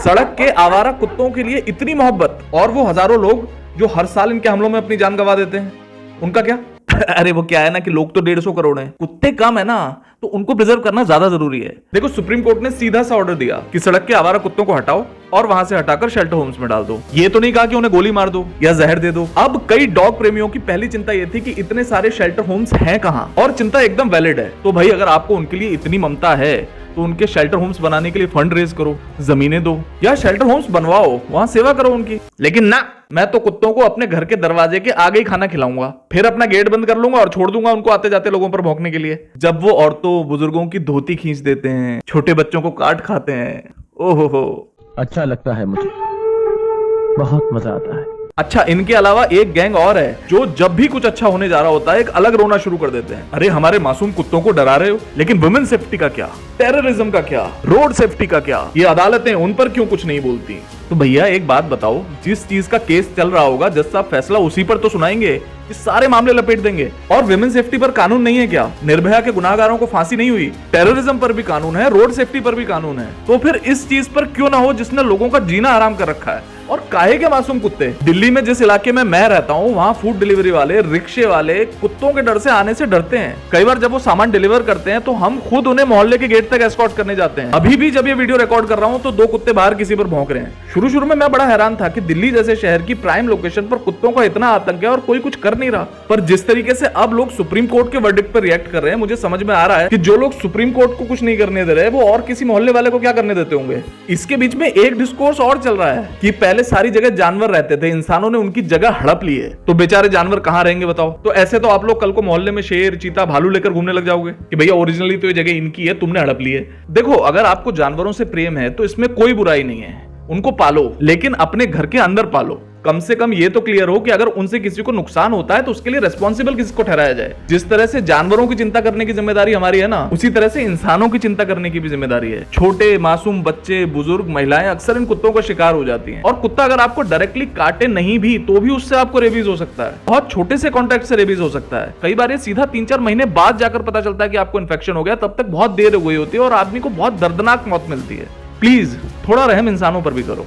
सड़क के आवारा कुत्तों के लिए इतनी मोहब्बत, और वो हजारों लोग जो हर साल इनके हमलों में अपनी जान गंवा देते हैं, उनका क्या? अरे वो क्या है ना कि लोग तो 150 करोड़ हैं, कुत्ते कम है ना, तो उनको प्रिजर्व करना ज्यादा जरूरी है। देखो, सुप्रीम कोर्ट ने सीधा सा ऑर्डर दिया कि सड़क के आवारा कुत्तों को हटाओ और वहां से हटाकर शेल्टर होम्स में डाल दो। ये तो नहीं कहा कि उन्हें गोली मार दो या जहर दे दो। अब कई डॉग प्रेमियों की पहली चिंता ये थी कि इतने सारे शेल्टर होम्स हैं कहां, और चिंता एकदम वैलिड है। तो भाई, अगर आपको उनके लिए इतनी ममता है तो उनके शेल्टर होम्स बनाने के लिए फंड रेज करो, जमीनें दो या शेल्टर होम्स बनवाओ, वहां सेवा करो उनकी। लेकिन ना, मैं तो कुत्तों को अपने घर के दरवाजे के आगे ही खाना खिलाऊंगा, फिर अपना गेट बंद कर लूंगा और छोड़ दूंगा उनको आते जाते लोगों पर भौंकने के लिए। जब वो औरतों बुजुर्गों की धोती खींच देते हैं, छोटे बच्चों को काट खाते हैं, ओहो हो, अच्छा लगता है मुझे, बहुत मजा आता है। अच्छा, इनके अलावा एक गैंग और है जो जब भी कुछ अच्छा होने जा रहा होता है एक अलग रोना शुरू कर देते हैं। अरे हमारे मासूम कुत्तों को डरा रहे हो, लेकिन वुमेन सेफ्टी का क्या, टेररिज्म का क्या, रोड सेफ्टी का क्या, ये अदालतें उन पर क्यों कुछ नहीं बोलती? तो भैया एक बात बताओ, जिस चीज का केस चल रहा होगा जज साहब फैसला उसी पर तो सुनाएंगे, इस सारे मामले लपेट देंगे। और विमेन सेफ्टी पर कानून नहीं है क्या? निर्भया के गुनाहगारों को फांसी नहीं हुई? टेररिज्म पर भी कानून है, रोड सेफ्टी पर भी कानून है। तो फिर इस चीज पर क्यों ना हो जिसने लोगों का जीना आराम कर रखा है? और काहे के मासूम कुत्ते? दिल्ली में जिस इलाके में मैं रहता हूँ, वहाँ फूड डिलीवरी वाले, रिक्शे वाले कुत्तों के डर से आने से डरते हैं। कई बार जब वो सामान डिलीवर करते हैं तो हम खुद उन्हें मोहल्ले के गेट तक एस्कॉर्ट करने जाते हैं। अभी भी जब ये वीडियो रिकॉर्ड कर रहा हूँ तो 2 कुत्ते बाहर किसी पर भौंक रहे हैं। शुरू शुरू में मैं बड़ा हैरान था कि दिल्ली जैसे शहर की प्राइम लोकेशन पर कुत्तों का इतना आतंक है और कोई कुछ कर नहीं रहा। पर जिस तरीके से अब लोग सुप्रीम कोर्ट के वर्डिक्ट पर रिएक्ट कर रहे हैं, मुझे समझ में आ रहा है कि जो लोग सुप्रीम कोर्ट को कुछ नहीं करने दे रहे, वो और किसी मोहल्ले वाले को क्या करने देते होंगे। इसके बीच में एक डिस्कोर्स और चल रहा है कि पहले सारी जगह जानवर रहते थे, इंसानों ने उनकी जगह हड़प ली है, तो बेचारे जानवर कहां रहेंगे बताओ? तो ऐसे तो आप लोग कल को मोहल्ले में शेर, चीता, भालू लेकर घूमने लग जाओगे कि भैया ओरिजिनली तो ये जगह इनकी है, तुमने हड़प ली है। देखो, अगर आपको जानवरों से प्रेम है तो इसमें कोई बुराई नहीं है, उनको पालो, लेकिन अपने घर के अंदर पालो। कम से कम ये तो क्लियर हो कि अगर उनसे किसी को नुकसान होता है तो उसके लिए रिस्पॉन्सिबल किसको ठहराया जाए। जिस तरह से जानवरों की चिंता करने की जिम्मेदारी हमारी है ना, उसी तरह से इंसानों की चिंता करने की भी जिम्मेदारी है। छोटे मासूम बच्चे, बुजुर्ग, महिलाएं अक्सर इन कुत्तों का शिकार हो जाती हैं। और कुत्ता अगर आपको डायरेक्टली काटे नहीं भी तो भी उससे आपको रेबीज हो सकता है। बहुत छोटे से कॉन्टैक्ट से रेबीज हो सकता है। कई बार ये सीधा 3-4 महीने बाद जाकर पता चलता है कि आपको इन्फेक्शन हो गया, तब तक बहुत देर हो गई होती है और आदमी को बहुत दर्दनाक मौत मिलती है। प्लीज थोड़ा रहम इंसानों पर भी करो।